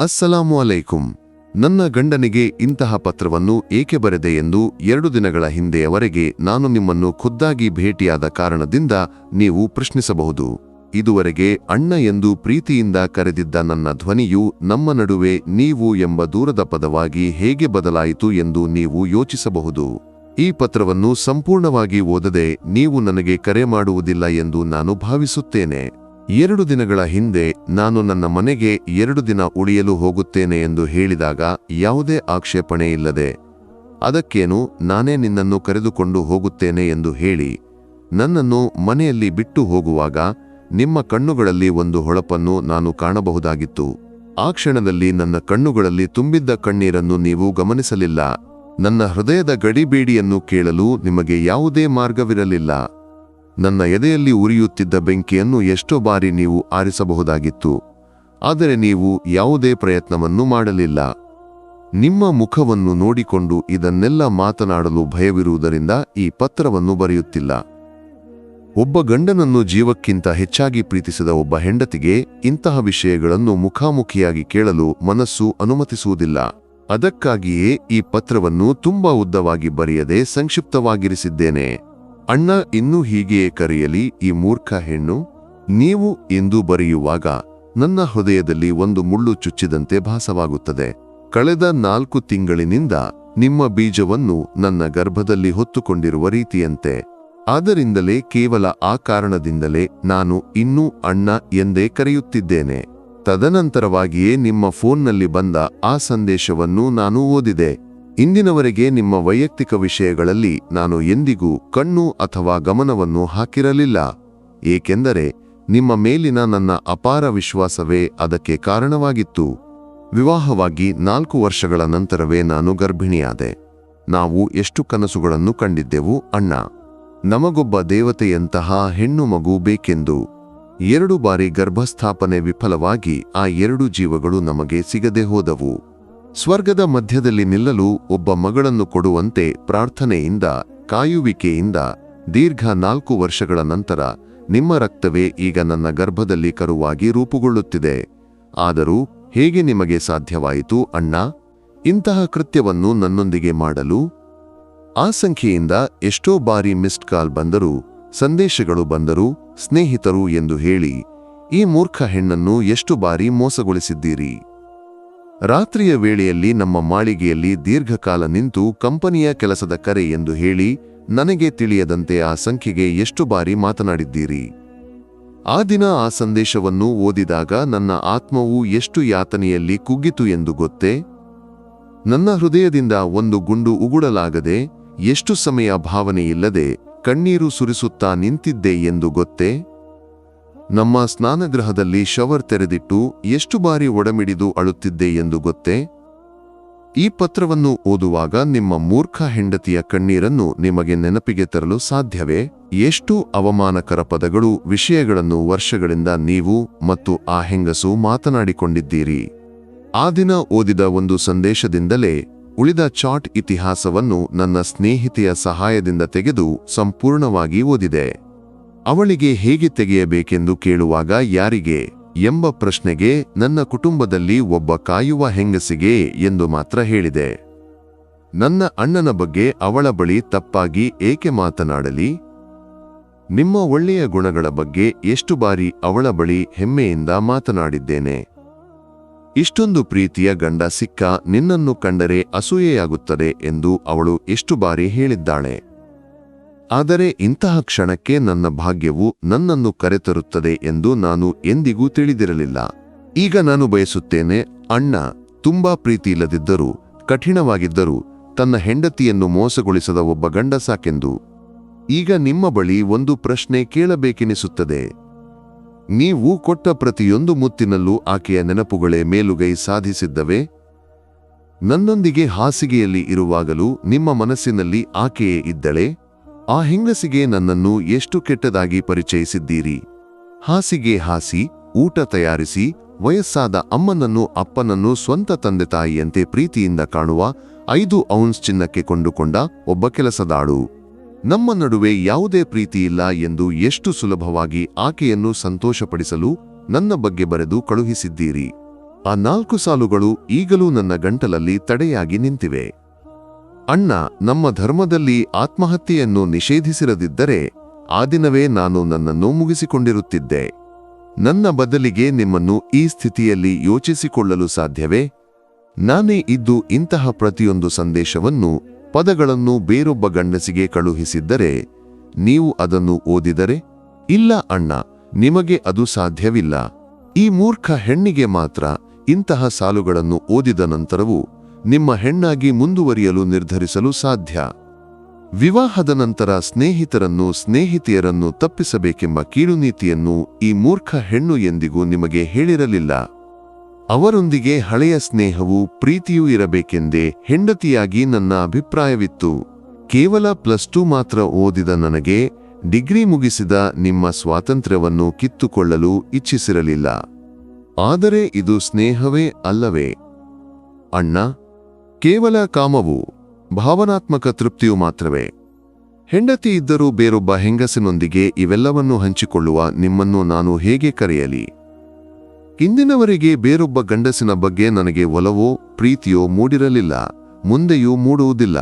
ಅಸ್ಸಲಾಮು ಅಲೈಕುಂ. ನನ್ನ ಗಂಡನಿಗೆ ಇಂತಹ ಪತ್ರವನ್ನು ಏಕೆ ಬರೆದೆ ಎಂದು 2 ದಿನಗಳ ಹಿಂದೆಯವರೆಗೆ ನಾನು ನಿಮ್ಮನ್ನು ಖುದ್ದಾಗಿ ಭೇಟಿಯಾದ ಕಾರಣದಿಂದ ನೀವು ಪ್ರಶ್ನಿಸಬಹುದು. ಇದುವರೆಗೆ ಅಣ್ಣ ಎಂದು ಪ್ರೀತಿಯಿಂದ ಕರೆದಿದ್ದ ನನ್ನ ಧ್ವನಿಯು ನಮ್ಮ ನಡುವೆ ನೀವು ಎಂಬ ದೂರದ ಪದವಾಗಿ ಹೇಗೆ ಬದಲಾಯಿತು ಎಂದು ನೀವು ಯೋಚಿಸಬಹುದು. ಈ ಪತ್ರವನ್ನು ಸಂಪೂರ್ಣವಾಗಿ ಓದದೆ ನೀವು ನನಗೆ ಕರೆ ಮಾಡುವುದಿಲ್ಲ ಎಂದು ನಾನು ಭಾವಿಸುತ್ತೇನೆ. 2 ದಿನಗಳ ಹಿಂದೆ ನಾನು ನನ್ನ ಮನೆಗೆ 2 ದಿನ ಉಳಿಯಲು ಹೋಗುತ್ತೇನೆ ಎಂದು ಹೇಳಿದಾಗ ಯಾವುದೇ ಆಕ್ಷೇಪಣೆ ಇಲ್ಲದೆ, ಅದಕ್ಕೇನು ನಾನೇ ನಿನ್ನನ್ನು ಕರೆದುಕೊಂಡು ಹೋಗುತ್ತೇನೆ ಎಂದು ಹೇಳಿ ನನ್ನನ್ನು ಮನೆಯಲ್ಲಿ ಬಿಟ್ಟು ಹೋಗುವಾಗ ನಿಮ್ಮ ಕಣ್ಣುಗಳಲ್ಲಿ ಒಂದು ಹೊಳಪನ್ನು ನಾನು ಕಾಣಬಹುದಾಗಿತ್ತು. ಆ ಕ್ಷಣದಲ್ಲಿ ನನ್ನ ಕಣ್ಣುಗಳಲ್ಲಿ ತುಂಬಿದ್ದ ಕಣ್ಣೀರನ್ನು ನೀವು ಗಮನಿಸಲಿಲ್ಲ. ನನ್ನ ಹೃದಯದ ಗಡಿಬೇಡಿಯನ್ನು ಕೇಳಲು ನಿಮಗೆ ಯಾವುದೇ ಮಾರ್ಗವಿರಲಿಲ್ಲ. ನನ್ನ ಎದೆಯಲ್ಲಿ ಉರಿಯುತ್ತಿದ್ದ ಬೆಂಕಿಯನ್ನು ಎಷ್ಟೋ ಬಾರಿ ನೀವು ಆರಿಸಬಹುದಾಗಿತ್ತು, ಆದರೆ ನೀವು ಯಾವುದೇ ಪ್ರಯತ್ನವನ್ನು ಮಾಡಲಿಲ್ಲ. ನಿಮ್ಮ ಮುಖವನ್ನು ನೋಡಿಕೊಂಡು ಇದನ್ನೆಲ್ಲ ಮಾತನಾಡಲು ಭಯವಿರುವುದರಿಂದ ಈ ಪತ್ರವನ್ನು ಬರೆಯುತ್ತಿಲ್ಲ. ಒಬ್ಬ ಗಂಡನನ್ನು ಜೀವಕ್ಕಿಂತ ಹೆಚ್ಚಾಗಿ ಪ್ರೀತಿಸಿದ ಒಬ್ಬ ಹೆಂಡತಿಗೆ ಇಂತಹ ವಿಷಯಗಳನ್ನು ಮುಖಾಮುಖಿಯಾಗಿ ಕೇಳಲು ಮನಸ್ಸು ಅನುಮತಿಸುವುದಿಲ್ಲ. ಅದಕ್ಕಾಗಿಯೇ ಈ ಪತ್ರವನ್ನು ತುಂಬಾ ಉದ್ದವಾಗಿ ಬರೆಯದೆ ಸಂಕ್ಷಿಪ್ತವಾಗಿರಿಸಿದ್ದೇನೆ. ಅಣ್ಣ ಇನ್ನೂ ಹೀಗೆಯೇ ಕರೆಯಲಿ ಈ ಮೂರ್ಖ ಹೆಣ್ಣು. ನೀವು ಎಂದು ಬರೆಯುವಾಗ ನನ್ನ ಹೃದಯದಲ್ಲಿ ಒಂದು ಮುಳ್ಳು ಚುಚ್ಚಿದಂತೆ ಭಾಸವಾಗುತ್ತದೆ. ಕಳೆದ 4 ತಿಂಗಳಿನಿಂದ ನಿಮ್ಮ ಬೀಜವನ್ನು ನನ್ನ ಗರ್ಭದಲ್ಲಿ ಹೊತ್ತುಕೊಂಡಿರುವ ರೀತಿಯಂತೆ. ಆದ್ದರಿಂದಲೇ ಕೇವಲ ಆ ಕಾರಣದಿಂದಲೇ ನಾನು ಇನ್ನೂ ಅಣ್ಣ ಎಂದೇ ಕರೆಯುತ್ತಿದ್ದೇನೆ. ತದನಂತರವಾಗಿಯೇ ನಿಮ್ಮ ಫೋನ್ನಲ್ಲಿ ಬಂದ ಆ ಸಂದೇಶವನ್ನು ನಾನು ಓದಿದೆ. ಇಂದಿನವರೆಗೆ ನಿಮ್ಮ ವೈಯಕ್ತಿಕ ವಿಷಯಗಳಲ್ಲಿ ನಾನು ಎಂದಿಗೂ ಕಣ್ಣು ಅಥವಾ ಗಮನವನ್ನು ಹಾಕಿರಲಿಲ್ಲ, ಏಕೆಂದರೆ ನಿಮ್ಮ ಮೇಲಿನ ನನ್ನ ಅಪಾರ ವಿಶ್ವಾಸವೇ ಅದಕ್ಕೆ ಕಾರಣವಾಗಿತ್ತು. ವಿವಾಹವಾಗಿ 4 ವರ್ಷಗಳ ನಂತರವೇ ನಾನು ಗರ್ಭಿಣಿಯಾದೆ. ನಾವು ಎಷ್ಟು ಕನಸುಗಳನ್ನು ಕಂಡಿದ್ದೆವು ಅಣ್ಣ, ನಮಗೊಬ್ಬ ದೇವತೆಯಂತಹ ಹೆಣ್ಣು ಮಗು ಬೇಕೆಂದು. 2 ಬಾರಿ ಗರ್ಭಸ್ಥಾಪನೆ ವಿಫಲವಾಗಿ ಆ 2 ಜೀವಗಳು ನಮಗೆ ಸಿಗದೆ ಹೋದವು. ಸ್ವರ್ಗದ ಮಧ್ಯದಲ್ಲಿ ನಿಲ್ಲಲು ಒಬ್ಬ ಮಗಳನ್ನು ಕೊಡುವಂತೆ ಪ್ರಾರ್ಥನೆಯಿಂದ, ಕಾಯುವಿಕೆಯಿಂದ ದೀರ್ಘ 4 ವರ್ಷಗಳ ನಂತರ ನಿಮ್ಮ ರಕ್ತವೇ ಈಗ ನನ್ನ ಗರ್ಭದಲ್ಲಿ ಕರುವಾಗಿ ರೂಪುಗೊಳ್ಳುತ್ತಿದೆ. ಆದರೂ ಹೇಗೆ ನಿಮಗೆ ಸಾಧ್ಯವಾಯಿತು ಅಣ್ಣ ಇಂತಹ ಕೃತ್ಯವನ್ನು ನನ್ನೊಂದಿಗೆ ಮಾಡಲು? ಆ ಸಂಖ್ಯೆಯಿಂದ ಎಷ್ಟೋ ಬಾರಿ ಮಿಸ್ಡ್ ಕಾಲ್ ಬಂದರೂ, ಸಂದೇಶಗಳು ಬಂದರೂ, ಸ್ನೇಹಿತರು ಎಂದು ಹೇಳಿ ಈ ಮೂರ್ಖ ಹೆಣ್ಣನ್ನು ಎಷ್ಟು ಬಾರಿ ಮೋಸಗೊಳಿಸಿದ್ದೀರಿ. ರಾತ್ರಿಯ ವೇಳೆಯಲ್ಲಿ ನಮ್ಮ ಮಾಳಿಗೆಯಲ್ಲಿ ದೀರ್ಘಕಾಲ ನಿಂತು ಕಂಪನಿಯ ಕೆಲಸದ ಕರೆ ಎಂದು ಹೇಳಿ ನನಗೆ ತಿಳಿಯದಂತೆ ಆ ಸಂಖ್ಯೆಗೆ ಎಷ್ಟು ಬಾರಿ ಮಾತನಾಡಿದ್ದೀರಿ. ಆ ದಿನ ಆ ಸಂದೇಶವನ್ನು ಓದಿದಾಗ ನನ್ನ ಆತ್ಮವು ಎಷ್ಟು ಯಾತನೆಯಲ್ಲಿ ಕುಗ್ಗಿತು ಎಂದು ಗೊತ್ತೇ? ನನ್ನ ಹೃದಯದಿಂದ ಒಂದು ಗುಂಡು ಉಗುಳಲಾಗದೆ ಎಷ್ಟು ಸಮಯ ಭಾವನೆಯಿಲ್ಲದೆ ಕಣ್ಣೀರು ಸುರಿಸುತ್ತಾ ನಿಂತಿದ್ದೆ ಎಂದು ಗೊತ್ತೇ? ನಮ್ಮ ಸ್ನಾನಗೃಹದಲ್ಲಿ ಶವರ್ ತೆರೆದಿಟ್ಟು ಎಷ್ಟು ಬಾರಿ ಒಡಮಿಡಿದು ಅಳುತ್ತಿದ್ದೆ ಎಂದು ಗೊತ್ತೇ? ಈ ಪತ್ರವನ್ನು ಓದುವಾಗ ನಿಮ್ಮ ಮೂರ್ಖ ಹೆಂಡತಿಯ ಕಣ್ಣೀರನ್ನು ನಿಮಗೆ ನೆನಪಿಗೆ ತರಲು ಸಾಧ್ಯವೇ? ಎಷ್ಟು ಅವಮಾನಕರ ಪದಗಳು, ವಿಷಯಗಳನ್ನು ವರ್ಷಗಳಿಂದ ನೀವು ಮತ್ತು ಆ ಹೆಂಗಸು ಮಾತನಾಡಿಕೊಂಡಿದ್ದೀರಿ. ಆ ದಿನ ಓದಿದ ಒಂದು ಸಂದೇಶದಿಂದಲೇ ಉಳಿದ ಚಾಟ್ ಇತಿಹಾಸವನ್ನು ನನ್ನ ಸ್ನೇಹಿತೆಯ ಸಹಾಯದಿಂದ ತೆಗೆದು ಸಂಪೂರ್ಣವಾಗಿ ಓದಿದೆ. ಅವಳಿಗೆ ಹೇಗೆ ತೆಗೆಯಬೇಕೆಂದು ಕೇಳುವಾಗ ಯಾರಿಗೆ ಎಂಬ ಪ್ರಶ್ನೆಗೆ ನನ್ನ ಕುಟುಂಬದಲ್ಲಿ ಒಬ್ಬ ಕಾಯುವ ಹೆಂಗಸಿಗೆ ಎಂದು ಮಾತ್ರ ಹೇಳಿದೆ. ನನ್ನ ಅಣ್ಣನ ಬಗ್ಗೆ ಅವಳ ಬಳಿ ತಪ್ಪಾಗಿ ಏಕೆ ಮಾತನಾಡಲಿ? ನಿಮ್ಮ ಒಳ್ಳೆಯ ಗುಣಗಳ ಬಗ್ಗೆ ಎಷ್ಟು ಬಾರಿ ಅವಳ ಬಳಿ ಹೆಮ್ಮೆಯಿಂದ ಮಾತನಾಡಿದ್ದೇನೆ. ಇಷ್ಟೊಂದು ಪ್ರೀತಿಯ ಗಂಡ ಸಿಕ್ಕ, ನಿನ್ನನ್ನು ಕಂಡರೆ ಅಸೂಯೆಯಾಗುತ್ತದೆ ಎಂದು ಅವಳು ಎಷ್ಟು ಬಾರಿ ಹೇಳಿದ್ದಾಳೆ. ಆದರೆ ಇಂತಹ ಕ್ಷಣಕ್ಕೆ ನನ್ನ ಭಾಗ್ಯವು ನನ್ನನ್ನು ಕರೆತರುತ್ತದೆ ಎಂದು ನಾನು ಎಂದಿಗೂ ತಿಳಿದಿರಲಿಲ್ಲ. ಈಗ ನಾನು ಬಯಸುತ್ತೇನೆ, ಅಣ್ಣ ತುಂಬಾ ಪ್ರೀತಿಯಿಲ್ಲದಿದ್ದರೂ, ಕಠಿಣವಾಗಿದ್ದರೂ ತನ್ನ ಹೆಂಡತಿಯನ್ನು ಮೋಸಗೊಳಿಸದ ಒಬ್ಬ ಗಂಡ ಸಾಕೆಂದು. ಈಗ ನಿಮ್ಮ ಬಳಿ ಒಂದು ಪ್ರಶ್ನೆ ಕೇಳಬೇಕೆನಿಸುತ್ತದೆ. ನೀವು ಕೊಟ್ಟ ಪ್ರತಿಯೊಂದು ಮುತ್ತಿನಲ್ಲೂ ಆಕೆಯ ನೆನಪುಗಳೇ ಮೇಲುಗೈ ಸಾಧಿಸಿದ್ದವೇ? ನನ್ನೊಂದಿಗೆ ಹಾಸಿಗೆಯಲ್ಲಿ ಇರುವಾಗಲೂ ನಿಮ್ಮ ಮನಸ್ಸಿನಲ್ಲಿ ಆಕೆಯೇ ಇದ್ದಳೆ? ಆ ಹೆಂಗಸಿಗೆ ನನ್ನನ್ನು ಎಷ್ಟು ಕೆಟ್ಟದಾಗಿ ಪರಿಚಯಿಸಿದ್ದೀರಿ. ಹಾಸಿಗೆ ಹಾಸಿ, ಊಟ ತಯಾರಿಸಿ, ವಯಸ್ಸಾದ ಅಮ್ಮನನ್ನು ಅಪ್ಪನನ್ನು ಸ್ವಂತ ತಂದೆ ತಾಯಿಯಂತೆ ಪ್ರೀತಿಯಿಂದ ಕಾಣುವ 5 ಔನ್ಸ್ ಚಿನ್ನಕ್ಕೆ ಕೊಂಡುಕೊಂಡ ಒಬ್ಬ ಕೆಲಸದಾಳು. ನಮ್ಮ ನಡುವೆ ಯಾವುದೇ ಪ್ರೀತಿಯಿಲ್ಲ ಎಂದು ಎಷ್ಟು ಸುಲಭವಾಗಿ ಆಕೆಯನ್ನು ಸಂತೋಷಪಡಿಸಲು ನನ್ನ ಬಗ್ಗೆ ಬರೆದು ಕಳುಹಿಸಿದ್ದೀರಿ. ಆ 4 ಸಾಲುಗಳು ಈಗಲೂ ನನ್ನ ಗಂಟಲಲ್ಲಿ ತಡೆಯಾಗಿ ನಿಂತಿವೆ. ಅಣ್ಣ, ನಮ್ಮ ಧರ್ಮದಲ್ಲಿ ಆತ್ಮಹತ್ಯೆಯನ್ನು ನಿಷೇಧಿಸಿರದಿದ್ದರೆ ಆ ದಿನವೇ ನಾನು ನನ್ನನ್ನು ಮುಗಿಸಿಕೊಂಡಿರುತ್ತಿದ್ದೆ. ನನ್ನ ಬದಲಿಗೆ ನಿಮ್ಮನ್ನು ಈ ಸ್ಥಿತಿಯಲ್ಲಿ ಯೋಚಿಸಿಕೊಳ್ಳಲು ಸಾಧ್ಯವೇ? ನಾನೇ ಇದ್ದು ಇಂತಹ ಪ್ರತಿಯೊಂದು ಸಂದೇಶವನ್ನು, ಪದಗಳನ್ನು ಬೇರೊಬ್ಬ ಗಂಡಸಿಗೆ ಕಳುಹಿಸಿದ್ದರೆ ನೀವು ಅದನ್ನು ಓದಿದರೆ? ಇಲ್ಲ ಅಣ್ಣ, ನಿಮಗೆ ಅದು ಸಾಧ್ಯವಿಲ್ಲ. ಈ ಮೂರ್ಖ ಹೆಣ್ಣಿಗೆ ಮಾತ್ರ ಇಂತಹ ಸಾಲುಗಳನ್ನು ಓದಿದ ನಂತರವೂ ನಿಮ್ಮ ಹೆಣ್ಣಾಗಿ ಮುಂದುವರಿಯಲು ನಿರ್ಧರಿಸಲು ಸಾಧ್ಯ. ವಿವಾಹದ ನಂತರ ಸ್ನೇಹಿತರನ್ನು, ಸ್ನೇಹಿತೆಯರನ್ನು ತಪ್ಪಿಸಬೇಕೆಂಬ ಕೀಳುನೀತಿಯನ್ನು ಈ ಮೂರ್ಖ ಹೆಣ್ಣು ಎಂದಿಗೂ ನಿಮಗೆ ಹೇಳಿರಲಿಲ್ಲ. ಅವರೊಂದಿಗೆ ಹಳೆಯ ಸ್ನೇಹವೂ ಪ್ರೀತಿಯೂ ಇರಬೇಕೆಂದೇ ಹೆಂಡತಿಯಾಗಿ ನನ್ನ ಅಭಿಪ್ರಾಯವಿತ್ತು. ಕೇವಲ +2 ಮಾತ್ರ ಓದಿದ ನನಗೆ ಡಿಗ್ರಿ ಮುಗಿಸಿದ ನಿಮ್ಮ ಸ್ವಾತಂತ್ರ್ಯವನ್ನು ಕಿತ್ತುಕೊಳ್ಳಲು ಇಚ್ಛಿಸಿರಲಿಲ್ಲ. ಆದರೆ ಇದು ಸ್ನೇಹವೇ ಅಲ್ಲವೇ? ಅಣ್ಣ, ಕೇವಲ ಕಾಮವು, ಭಾವನಾತ್ಮಕ ತೃಪ್ತಿಯು ಮಾತ್ರವೇ. ಹೆಂಡತಿ ಇದ್ದರೂ ಬೇರೊಬ್ಬ ಹೆಂಗಸಿನೊಂದಿಗೆ ಇವೆಲ್ಲವನ್ನೂ ಹಂಚಿಕೊಳ್ಳುವ ನಿಮ್ಮನ್ನು ನಾನು ಹೇಗೆ ಕರೆಯಲಿ? ಇಂದಿನವರೆಗೆ ಬೇರೊಬ್ಬ ಗಂಡಸಿನ ಬಗ್ಗೆ ನನಗೆ ಒಲವೋ ಪ್ರೀತಿಯೋ ಮೂಡಿರಲಿಲ್ಲ, ಮುಂದೆಯೂ ಮೂಡುವುದಿಲ್ಲ.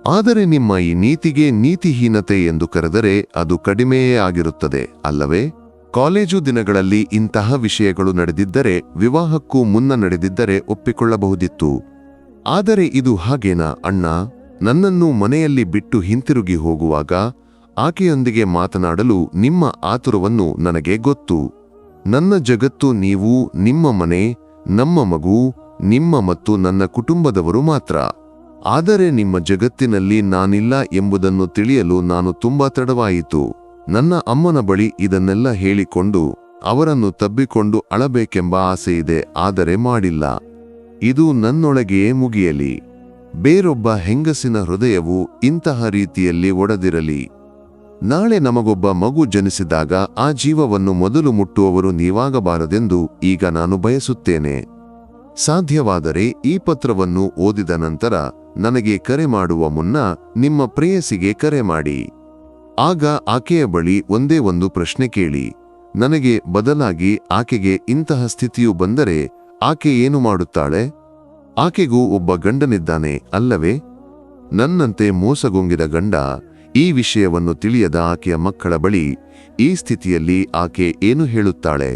ಆದರೆ ನಿಮ್ಮ ಈ ನೀತಿಗೆ ನೀತಿಹೀನತೆ ಎಂದು ಕರೆದರೆ ಅದು ಕಡಿಮೆಯೇ ಆಗಿರುತ್ತದೆ ಅಲ್ಲವೇ? ಕಾಲೇಜು ದಿನಗಳಲ್ಲಿ ಇಂತಹ ವಿಷಯಗಳು ನಡೆದಿದ್ದರೆ, ವಿವಾಹಕ್ಕೂ ಮುನ್ನ ನಡೆದಿದ್ದರೆ ಒಪ್ಪಿಕೊಳ್ಳಬಹುದಿತ್ತು. ಆದರೆ ಇದು ಹಾಗೇನಾ ಅಣ್ಣ? ನನ್ನನ್ನು ಮನೆಯಲ್ಲಿ ಬಿಟ್ಟು ಹಿಂತಿರುಗಿ ಹೋಗುವಾಗ ಆಕೆಯೊಂದಿಗೆ ಮಾತನಾಡಲು ನಿಮ್ಮ ಆತುರವನ್ನು ನನಗೆ ಗೊತ್ತು. ನನ್ನ ಜಗತ್ತು ನೀವು, ನಿಮ್ಮ ಮನೆ, ನಮ್ಮ ಮಗು, ನಿಮ್ಮ ಮತ್ತು ನನ್ನ ಕುಟುಂಬದವರು ಮಾತ್ರ. ಆದರೆ ನಿಮ್ಮ ಜಗತ್ತಿನಲ್ಲಿ ನಾನಿಲ್ಲ ಎಂಬುದನ್ನು ತಿಳಿಯಲು ನಾನು ತುಂಬಾ ತಡವಾಯಿತು. ನನ್ನ ಅಮ್ಮನ ಬಳಿ ಇದನ್ನೆಲ್ಲ ಹೇಳಿಕೊಂಡು ಅವರನ್ನು ತಬ್ಬಿಕೊಂಡು ಅಳಬೇಕೆಂಬ ಆಸೆಯಿದೆ, ಆದರೆ ಮಾಡಿಲ್ಲ. ಇದು ನನ್ನೊಳಗೆಯೇ ಮುಗಿಯಲಿ. ಬೇರೊಬ್ಬ ಹೆಂಗಸಿನ ಹೃದಯವು ಇಂತಹ ರೀತಿಯಲ್ಲಿ ಒಡೆದಿರಲಿ. ನಾಳೆ ನಮಗೊಬ್ಬ ಮಗು ಜನಿಸಿದಾಗ ಆ ಜೀವವನ್ನು ಮೊದಲು ಮುಟ್ಟುವವರು ನೀವಾಗಬಾರದೆಂದು ಈಗ ನಾನು ಬಯಸುತ್ತೇನೆ. ಸಾಧ್ಯವಾದರೆ ಈ ಪತ್ರವನ್ನು ಓದಿದ ನಂತರ ನನಗೆ ಕರೆ ಮಾಡುವ ಮುನ್ನ ನಿಮ್ಮ ಪ್ರೇಯಸಿಗೆ ಕರೆ ಮಾಡಿ. ಆಗ ಆಕೆಯ ಬಳಿ ಒಂದೇ ಒಂದು ಪ್ರಶ್ನೆ ಕೇಳಿ. ನನಗೆ ಬದಲಾಗಿ ಆಕೆಗೆ ಇಂತಹ ಸ್ಥಿತಿಯು ಬಂದರೆ ಆಕೆ ಏನು ಮಾಡುತ್ತಾಳೆ? ಆಕೆಗೂ ಒಬ್ಬ ಗಂಡನಿದ್ದಾನೆ ಅಲ್ಲವೇ? ನನ್ನಂತೆ ಮೋಸಗೊಂಗಿದ ಗಂಡ, ಈ ವಿಷಯವನ್ನು ತಿಳಿಯದ ಆಕೆಯ ಮಕ್ಕಳ ಬಳಿ ಈ ಸ್ಥಿತಿಯಲ್ಲಿ ಆಕೆ ಏನು ಹೇಳುತ್ತಾಳೆ?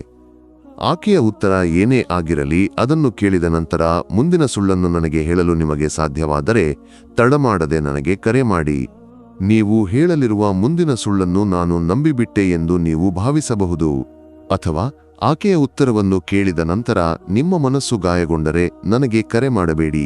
ಆಕೆಯ ಉತ್ತರ ಏನೇ ಆಗಿರಲಿ, ಅದನ್ನು ಕೇಳಿದ ನಂತರ ಮುಂದಿನ ಸುಳ್ಳನ್ನು ನನಗೆ ಹೇಳಲು ನಿಮಗೆ ಸಾಧ್ಯವಾದರೆ ತಡಮಾಡದೆ ನನಗೆ ಕರೆ ಮಾಡಿ. ನೀವು ಹೇಳಲಿರುವ ಮುಂದಿನ ಸುಳ್ಳನ್ನು ನಾನು ನಂಬಿಬಿಟ್ಟೆ ಎಂದು ನೀವು ಭಾವಿಸಬಹುದು. ಅಥವಾ ಆಕೆಯ ಉತ್ತರವನ್ನು ಕೇಳಿದ ನಂತರ ನಿಮ್ಮ ಮನಸ್ಸು ಗಾಯಗೊಂಡರೆ ನನಗೆ ಕರೆ ಮಾಡಬೇಡಿ.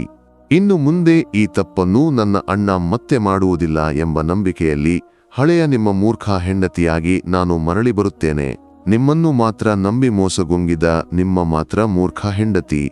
ಇನ್ನು ಮುಂದೆ ಈ ತಪ್ಪನ್ನು ನನ್ನ ಅಣ್ಣ ಮತ್ತೆ ಮಾಡುವುದಿಲ್ಲ ಎಂಬ ನಂಬಿಕೆಯಲ್ಲಿ ಹಳೆಯ ನಿಮ್ಮ ಮೂರ್ಖ ಹೆಂಡತಿಯಾಗಿ ನಾನು ಮರಳಿ ಬರುತ್ತೇನೆ. ನಿಮ್ಮನ್ನು ಮಾತ್ರ ನಂಬಿ ಮೋಸಗೊಂಗಿದ ನಿಮ್ಮ ಮಾತ್ರ ಮೂರ್ಖ ಹೆಂಡತಿ.